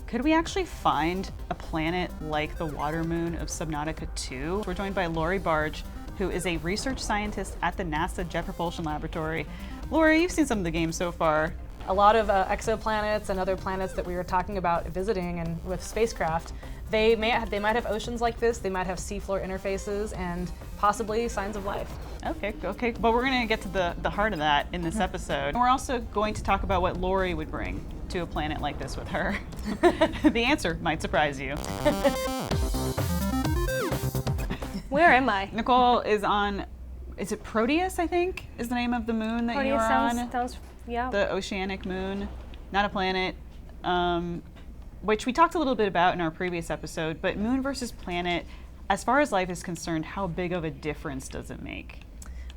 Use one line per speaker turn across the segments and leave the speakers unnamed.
Could we actually find a planet like the water moon of Subnautica 2? We're joined by Laurie Barge, who is a research scientist at the NASA Jet Propulsion Laboratory. Laurie, you've seen some of the games so far.
A lot of exoplanets and other planets that we were talking about visiting and with spacecraft, they might have oceans like this, they might have seafloor interfaces, and possibly signs of life.
Okay. But we're going to get to the heart of that in this episode. And we're also going to talk about what Laurie would bring to a planet like this with her. The answer might surprise you.
Where am I?
Nikole is on, is it Proteus, I think, is the name of the moon that you are on?
Sounds, yeah.
The oceanic moon, not a planet, which we talked a little bit about in our previous episode, but moon versus planet, as far as life is concerned, how big of a difference does it make?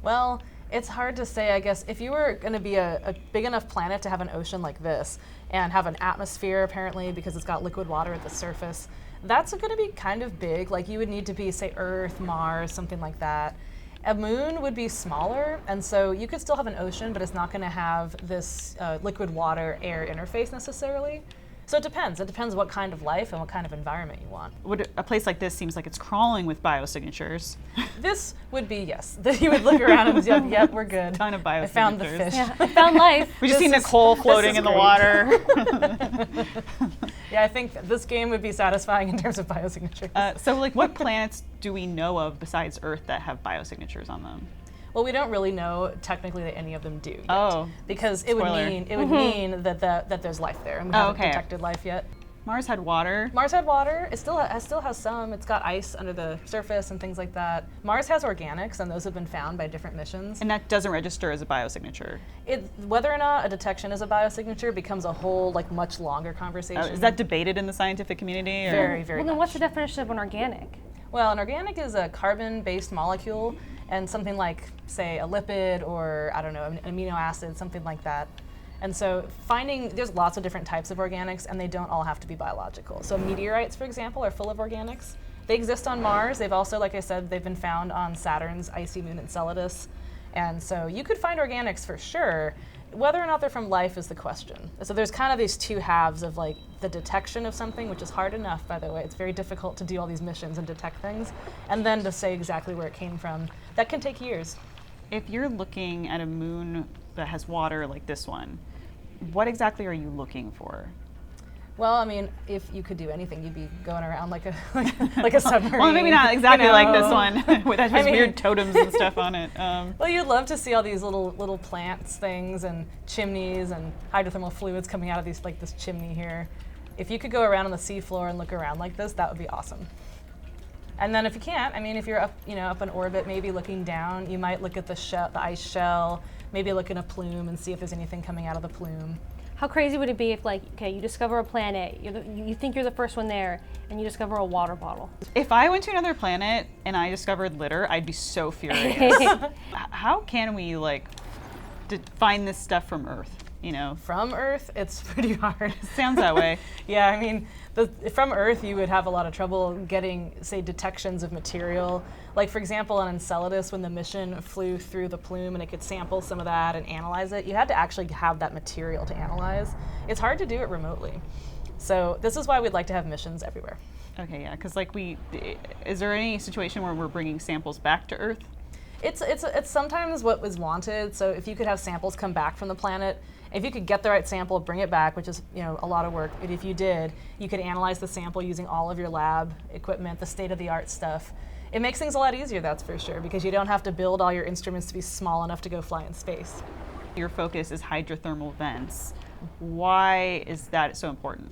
Well, it's hard to say, I guess. If you were going to be a big enough planet to have an ocean like this and have an atmosphere, apparently, because it's got liquid water at the surface, that's going to be kind of big. Like, you would need to be, say, Earth, Mars, something like that. A moon would be smaller, and so you could still have an ocean, but it's not going to have this liquid water air interface necessarily. So it depends. It depends what kind of life and what kind of environment you want.
Would a place like this seems like it's crawling with biosignatures?
This would be, yes. You would look around and yep, we're good.
Ton of biosignatures.
I found the fish.
Yeah, I found life.
We just see Nikole floating in the water.
Yeah, I think this game would be satisfying in terms of biosignatures.
So, like, what planets do we know of besides Earth that have biosignatures on them?
Well, we don't really know technically that any of them do yet.
Oh,
because it would mean that there's life there, and we haven't detected life yet.
Mars had water.
Mars had water. It still has some. It's got ice under the surface and things like that. Mars has organics, and those have been found by different missions.
And that doesn't register as a biosignature.
Whether or not a detection is a biosignature becomes a whole much longer conversation.
Is that debated in the scientific community? Or?
Very, very.
Well, then
much.
what's the definition of an organic?
Well, an organic is a carbon-based molecule, and something like, say, a lipid or, I don't know, an amino acid, something like that. And so there's lots of different types of organics, and they don't all have to be biological. So meteorites, for example, are full of organics. They exist on Mars. They've also, like I said, they've been found on Saturn's icy moon Enceladus. And so you could find organics for sure. Whether or not they're from life is the question. So there's kind of these two halves of the detection of something, which is hard enough, by the way. It's very difficult to do all these missions and detect things. And then to say exactly where it came from, that can take years.
If you're looking at a moon that has water like this one, what exactly are you looking for?
Well, I mean, if you could do anything, you'd be going around like a submarine.
Well, maybe not exactly like this one, with those weird totems and stuff on it.
Well, you'd love to see all these little plants things and chimneys and hydrothermal fluids coming out of these, like this chimney here. If you could go around on the seafloor and look around like this, that would be awesome. And then if you can't, I mean, if you're up in orbit, maybe looking down, you might look at the ice shell, maybe look in a plume and see if there's anything coming out of the plume.
How crazy would it be if, you discover a planet, you think you're the first one there, and you discover a water bottle?
If I went to another planet and I discovered litter, I'd be so furious. How can we, find this stuff from Earth,
From Earth, it's pretty hard.
Sounds that way.
Yeah, I mean, from Earth, you would have a lot of trouble getting, say, detections of material. Like, for example, on Enceladus, when the mission flew through the plume and it could sample some of that and analyze it, you had to actually have that material to analyze. It's hard to do it remotely. So this is why we'd like to have missions everywhere.
Okay, yeah, because is there any situation where we're bringing samples back to Earth?
It's sometimes what was wanted. So if you could have samples come back from the planet, if you could get the right sample, bring it back, which is a lot of work, but if you did, you could analyze the sample using all of your lab equipment, the state-of-the-art stuff. It makes things a lot easier, that's for sure, because you don't have to build all your instruments to be small enough to go fly in space.
Your focus is hydrothermal vents. Why is that so important?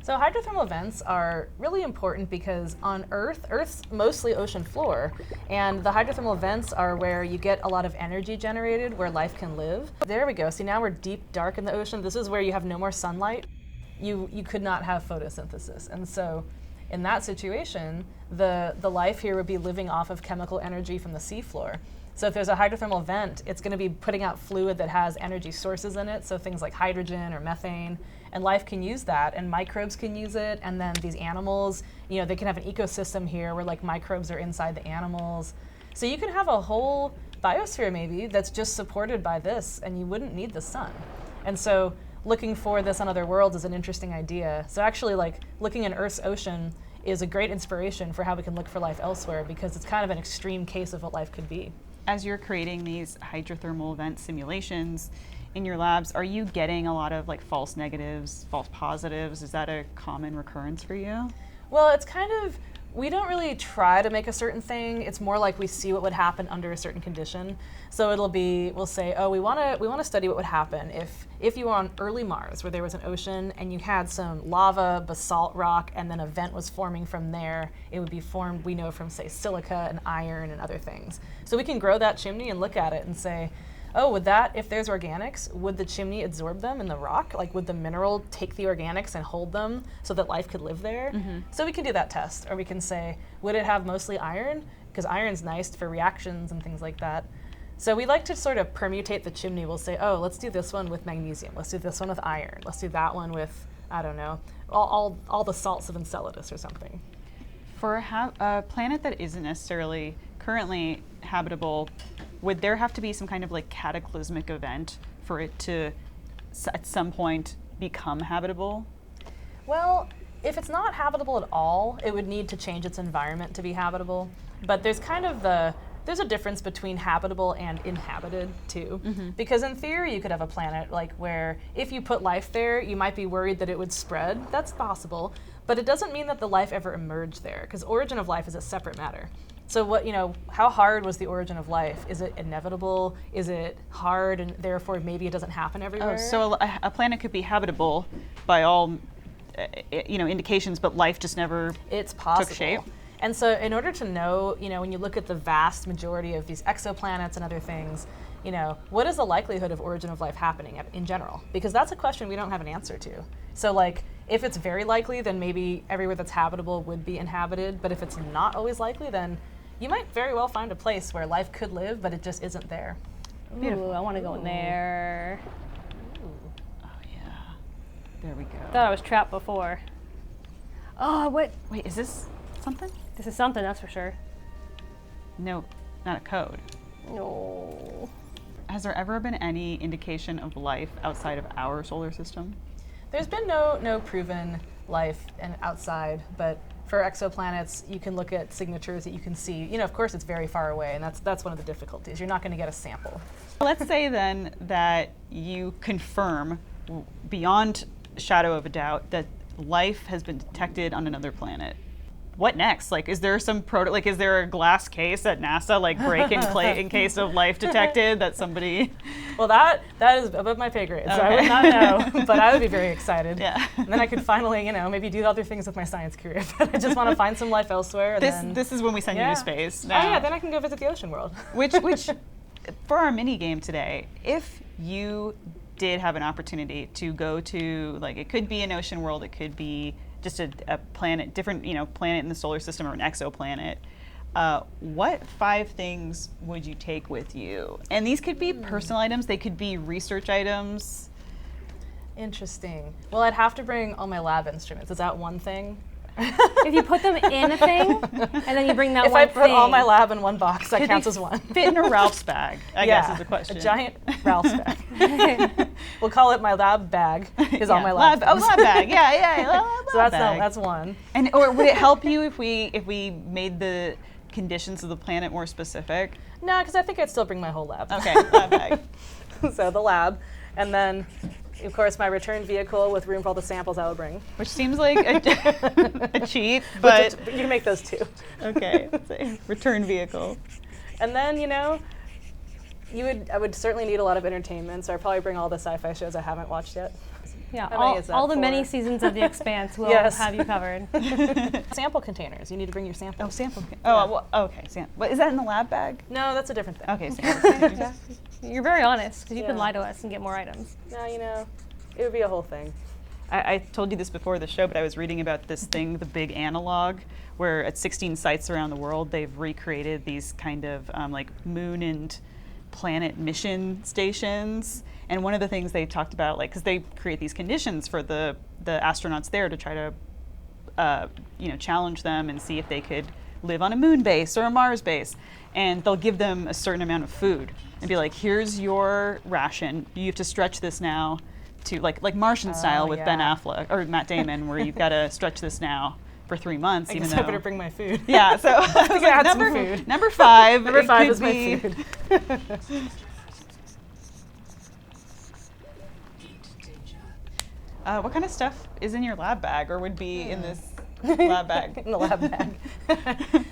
So hydrothermal vents are really important because on Earth's mostly ocean floor, and the hydrothermal vents are where you get a lot of energy generated where life can live. There we go. See, now we're deep, dark in the ocean. This is where you have no more sunlight. You could not have photosynthesis. And so in that situation, the life here would be living off of chemical energy from the seafloor. So if there's a hydrothermal vent, it's going to be putting out fluid that has energy sources in it, so things like hydrogen or methane, and life can use that, and microbes can use it, and then these animals, they can have an ecosystem here where microbes are inside the animals. So you could have a whole biosphere maybe that's just supported by this, and you wouldn't need the sun. And so looking for this on other worlds is an interesting idea. So actually, like, looking in Earth's ocean is a great inspiration for how we can look for life elsewhere, because it's kind of an extreme case of what life could be.
As you're creating these hydrothermal event simulations in your labs, are you getting a lot of like false negatives, false positives? Is that a common recurrence for you?
Well, it's kind of, we don't really try to make a certain thing. It's more like we see what would happen under a certain condition. So it'll be, we'll say, oh, we want to study what would happen if you were on early Mars, where there was an ocean and you had some lava, basalt rock, and then a vent was forming from there. It would be formed, we know, from, say, silica and iron and other things. So we can grow that chimney and look at it and say, oh, would that, if there's organics, would the chimney absorb them in the rock? Like, would the mineral take the organics and hold them so that life could live there? So we can do that test. Or we can say, would it have mostly iron? Because iron's nice for reactions and things like that. So we like to sort of permutate the chimney. We'll say, oh, let's do this one with magnesium. Let's do this one with iron. Let's do that one with, I don't know, all the salts of Enceladus or something.
For a planet that isn't necessarily currently habitable, would there have to be some kind of like cataclysmic event for it to at some point become habitable?
Well, if it's not habitable at all, it would need to change its environment to be habitable. But there's kind of there's a difference between habitable and inhabited too. Because in theory, you could have a planet like where if you put life there, you might be worried that it would spread. That's possible. But it doesn't mean that the life ever emerged there, because origin of life is a separate matter. So what, how hard was the origin of life? Is it inevitable? Is it hard and therefore maybe it doesn't happen everywhere?
Oh, so a planet could be habitable by all indications, but life just never
it's possible.
took shape?
And so in order to know, when you look at the vast majority of these exoplanets and other things, what is the likelihood of origin of life happening in general? Because that's a question we don't have an answer to. So like, if it's very likely, then maybe everywhere that's habitable would be inhabited. But if it's not always likely, then you might very well find a place where life could live, but it just isn't there.
Ooh, I want to go in there.
Oh yeah, there we go.
Thought I was trapped before. Oh, what?
Wait, is this something?
This is something, that's for sure.
No, not a code.
No.
Has there ever been any indication of life outside of our solar system?
There's been no proven life outside, but for exoplanets, you can look at signatures that you can see. Of course, it's very far away, and that's one of the difficulties. You're not going to get a sample.
Let's say then that you confirm, beyond shadow of a doubt, that life has been detected on another planet. What next? Like, is there some is there a glass case at NASA, like break and play in case of life detected that somebody?
Well, that is above my pay grade, so I would not know, but I would be very excited. Yeah. And then I could finally, maybe do other things with my science career. But I just want to find some life elsewhere.
This is when we send you to space.
Now. Oh yeah, then I can go visit the ocean world.
Which, for our mini game today, if you did have an opportunity to go to, like, it could be an ocean world, it could be just a planet, different, planet in the solar system or an exoplanet. What 5 things would you take with you? And these could be personal items, they could be research items.
Interesting. Well, I'd have to bring all my lab instruments. Is that one thing?
If you put them in a thing, and then you bring that
if
one
thing. If I put all my lab in one box, that counts as one.
Fit in a Ralph's bag, I guess is the question.
A giant Ralph's bag. We'll call it my lab bag, is all my lab bags.
Lab bag, yeah.
So that's one.
Or would it help you if we made the conditions of the planet more specific?
No, because I think I'd still bring my whole lab.
Okay, lab bag.
So the lab, and then, of course, my return vehicle with room for all the samples I would bring.
Which seems like a cheat, but
you can make those too.
Okay, return vehicle.
And then, I would certainly need a lot of entertainment, so I'd probably bring all the sci-fi shows I haven't watched yet.
Yeah, all the many seasons of The Expanse will have you covered.
Sample containers. You need to bring your sample.
Oh, sample. Well, okay. But is that in the lab bag?
No, that's a different thing.
Okay, sample.
You're very honest, because you can lie to us and get more items.
No, it would be a whole thing.
I told you this before the show, but I was reading about this thing, the big analog, where at 16 sites around the world, they've recreated these kind of like moon and planet mission stations. And one of the things they talked about, like, because they create these conditions for the astronauts there to try to, challenge them and see if they could live on a moon base or a Mars base. And they'll give them a certain amount of food and be like, here's your ration. You have to stretch this now to like Martian style with Ben
yeah.
Affleck or Matt Damon, where you've got to stretch this now for 3 months.
I
even
guess
though
I better bring my food.
yeah, so
I think I had some food.
Number 5.
Number
it
5
could
is my
be-
food.
What kind of stuff is in your lab bag, or would be in this lab bag?
In the lab bag.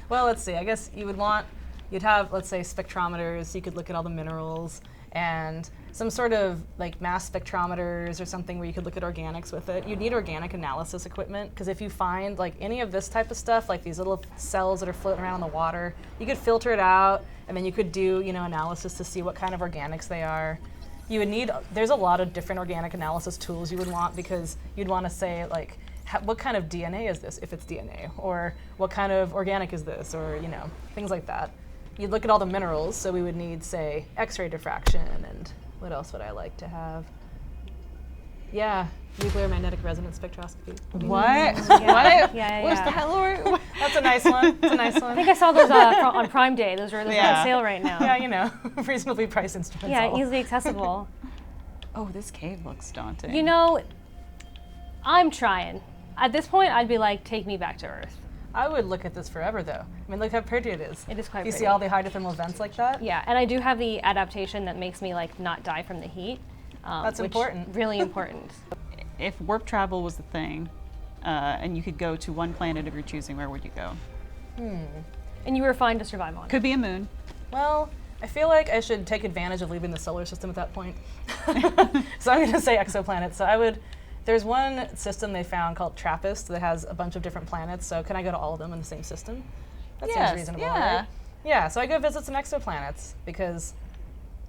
Well, let's see. I guess you'd have, let's say, spectrometers. You could look at all the minerals, and some sort of like mass spectrometers or something where you could look at organics with it. You'd need organic analysis equipment, because if you find like any of this type of stuff, like these little cells that are floating around in the water, you could filter it out, and then you could do, analysis to see what kind of organics they are. You would need, there's a lot of different organic analysis tools you would want, because you'd want to say like, what kind of DNA is this, if it's DNA, or what kind of organic is this, or things like that. You'd look at all the minerals, so we would need, say, X-ray diffraction, and what else would I like to have? Yeah, nuclear magnetic resonance spectroscopy.
What?
Yeah,
What's
yeah.
that, Laurie?
That's a nice one. That's a nice one.
I think I saw those on Prime Day. Those are
Yeah.
on sale right now.
Yeah, reasonably priced instruments.
Yeah,
all.
easily accessible.
Oh, this cave looks daunting.
I'm trying. At this point, I'd be like, take me back to Earth.
I would look at this forever, though. I mean, look how pretty it is.
It is quite
You
pretty.
see all the hydrothermal vents like that?
Yeah, and I do have the adaptation that makes me like not die from the heat.
That's
which
important.
Really important.
If warp travel was the thing, and you could go to one planet of your choosing, where would you go?
And you were fine to survive on.
Could be a moon.
Well, I feel like I should take advantage of leaving the solar system at that point. So I'm going to say exoplanets. So there's one system they found called TRAPPIST that has a bunch of different planets. So can I go to all of them in the same system? That
Yes,
seems reasonable,
yeah.
right? Yeah, so I go visit some exoplanets, because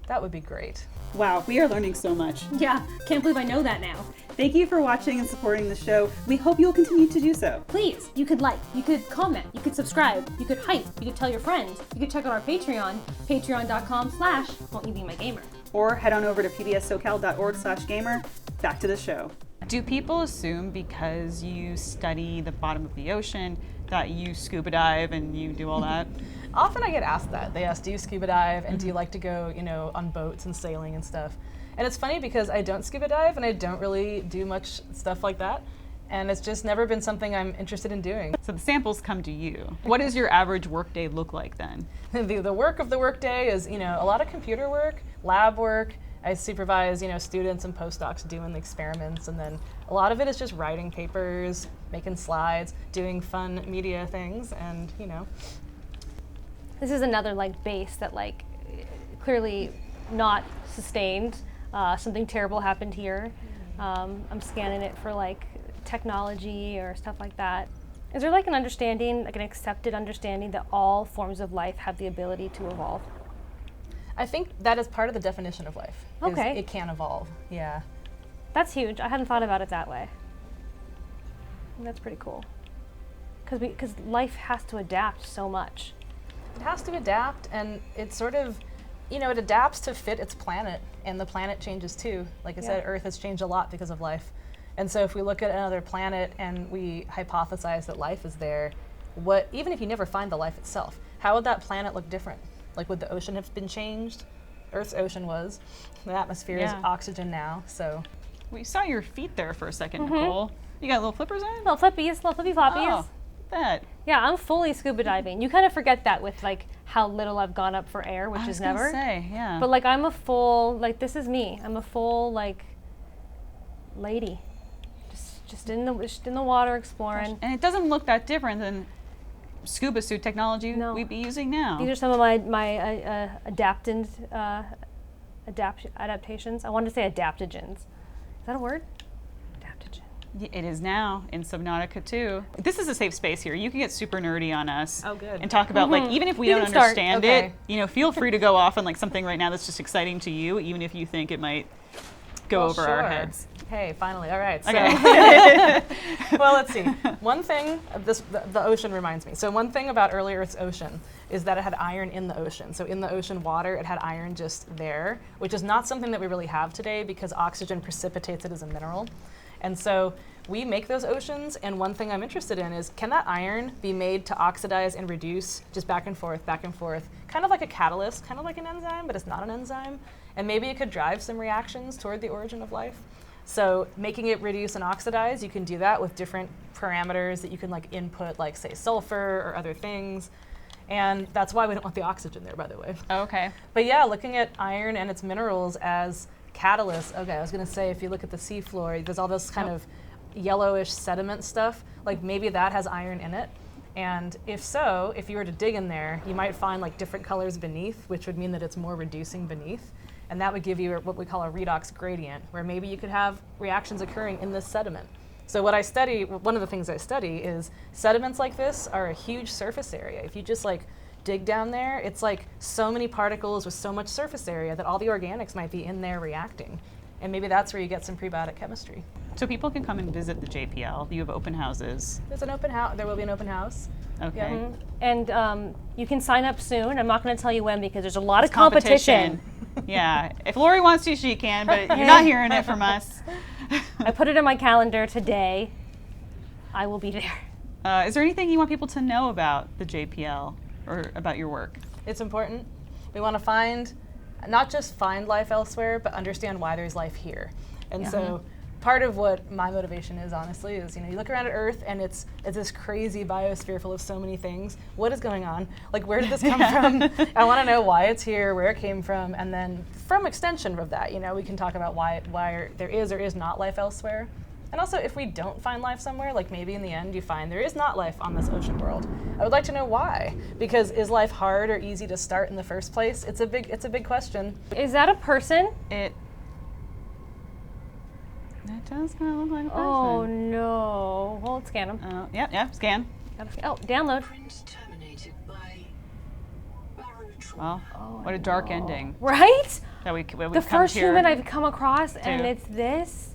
that would be great.
Wow, we are learning so much.
Yeah, can't believe I know that now.
Thank you for watching and supporting the show. We hope you'll continue to do so.
Please, you could like, you could comment, you could subscribe, you could hype, you could tell your friends, you could check out our Patreon, patreon.com/won'tyoubemagamer.
Or head on over to pbssocal.org/gamer. Back to the show. Do people assume because you study the bottom of the ocean that you scuba dive and you do all that?
Often I get asked that. They ask, do you scuba dive, and do you like to go, on boats and sailing and stuff? And it's funny because I don't scuba dive and I don't really do much stuff like that. And it's just never been something I'm interested in doing.
So the samples come to you. What does your average workday look like then?
The work of the workday is, a lot of computer work, lab work. I supervise, students and postdocs doing the experiments, and then a lot of it is just writing papers, making slides, doing fun media things, and
This is another like base that like clearly not sustained. Something terrible happened here. I'm scanning it for like technology or stuff like that. Is there like an understanding, like an accepted understanding that all forms of life have the ability to evolve?
I think that is part of the definition of life. is
Okay.
It can evolve, yeah.
That's huge. I hadn't thought about it that way. That's pretty cool. Because life has to adapt so much.
It has to adapt, and it sort of, it adapts to fit its planet, and the planet changes too. Like I said, Earth has changed a lot because of life. And so if we look at another planet and we hypothesize that life is there, even if you never find the life itself, how would that planet look different? Like, would the ocean have been changed? Earth's ocean was. The atmosphere is oxygen now, so.
We saw your feet there for a second, Nikole. You got little flippers on?
Little flippies, little flippy floppies.
Oh, that.
Yeah, I'm fully scuba diving. You kind of forget that with like how little I've gone up for air, which
I
is
was gonna
never.
say, yeah.
But like I'm a full, like this is me. I'm a full like lady. Just in the water exploring.
And it doesn't look that different than scuba suit technology
No.
we'd be using now.
These are some of my adaptations. I wanted to say adaptogens. Is that a word? Adaptogen.
It is now in Subnautica too. This is a safe space here. You can get super nerdy on us.
Oh, good.
And talk about like, even if we
You
don't
can start.
understand
Okay.
it, feel free to go off on like something right now that's just exciting to you, even if you think it might go
Well,
over our
sure.
heads.
Hey, finally, all right. So,
Okay.
well, let's see. One thing, the ocean reminds me. So one thing about early Earth's ocean is that it had iron in the ocean. So in the ocean water, it had iron just there, which is not something that we really have today because oxygen precipitates it as a mineral. And so we make those oceans, and one thing I'm interested in is, can that iron be made to oxidize and reduce just back and forth, kind of like a catalyst, kind of like an enzyme, but it's not an enzyme, and maybe it could drive some reactions toward the origin of life. So making it reduce and oxidize, you can do that with different parameters that you can like input, like say sulfur or other things. And that's why we don't want the oxygen there, by the way.
Okay.
But yeah, looking at iron and its minerals as catalysts. Okay, I was gonna say, if you look at the seafloor, there's all this kind of yellowish sediment stuff, like maybe that has iron in it. And if so, if you were to dig in there, you might find like different colors beneath, which would mean that it's more reducing beneath. And that would give you what we call a redox gradient, where maybe you could have reactions occurring in this sediment. So what I study, one of the things I study is sediments like this are a huge surface area. If you just like dig down there, it's like so many particles with so much surface area that all the organics might be in there reacting. And maybe that's where you get some prebiotic chemistry.
So people can come and visit the JPL. You have open houses.
There's an open house. There will be an open house.
Okay.
Yeah.
And you can sign up soon. I'm not going to tell you when because there's a lot of competition.
Yeah. If Laurie wants to, she can, but you're not hearing it from us.
I put it in my calendar today. I will be there.
Is there anything you want people to know about the JPL or about your work?
It's important. We want to not just find life elsewhere, but understand why there's life here. And so part of what my motivation is, honestly, is, you look around at Earth and it's this crazy biosphere full of so many things. What is going on? Like, where did this come from? I want to know why it's here, where it came from, and then from extension of that, we can talk about why there is or is not life elsewhere. And also, if we don't find life somewhere, like maybe in the end you find there is not life on this ocean world, I would like to know why. Because is life hard or easy to start in the first place? It's a big question.
Is that a person?
It does kind of look like a person.
Oh no. Well, let's scan them.
Yep, scan.
Oh, download.
Well, what a dark ending.
Right?
That we
The first human I've come across, and it's this.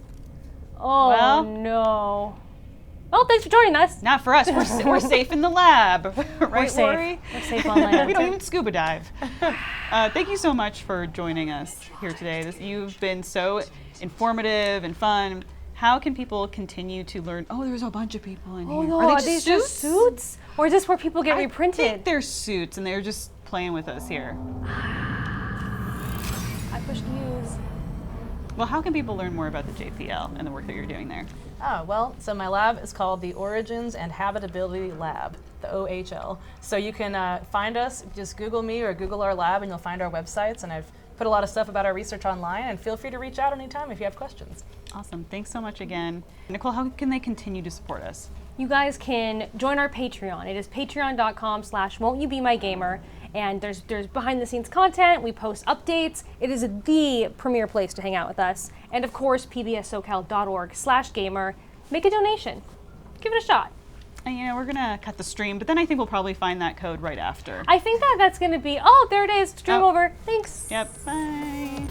Oh
Well,
no. Well, thanks for joining us.
Not for us. We're safe in the lab. Right,
We're safe.
Laurie?
We're safe on land.
We don't even scuba dive. Thank you so much for joining us here today. You've been so informative and fun. How can people continue to learn? Oh, there's a bunch of people in
Oh
here.
no,
Are they
these
just
just suits? Or is this where people get
I
reprinted?
think they're suits, and they're just playing with us here.
I pushed use.
Well, how can people learn more about the JPL and the work that you're doing there?
Oh, well, so my lab is called the Origins and Habitability Lab, the OHL. So you can find us, just Google me or Google our lab, and you'll find our websites. And I've put a lot of stuff about our research online, and feel free to reach out anytime if you have questions.
Awesome. Thanks so much again. Nikole, how can they continue to support us?
You guys can join our Patreon. It is patreon.com/won'tyoubemygamer. And there's behind the scenes content. We post updates. It is the premier place to hang out with us. And of course, pbssocal.org/gamer. Make a donation. Give it a shot.
And we're gonna cut the stream, but then I think we'll probably find that code right after.
I think that's gonna be, oh, there it is, stream over. Thanks.
Yep, bye.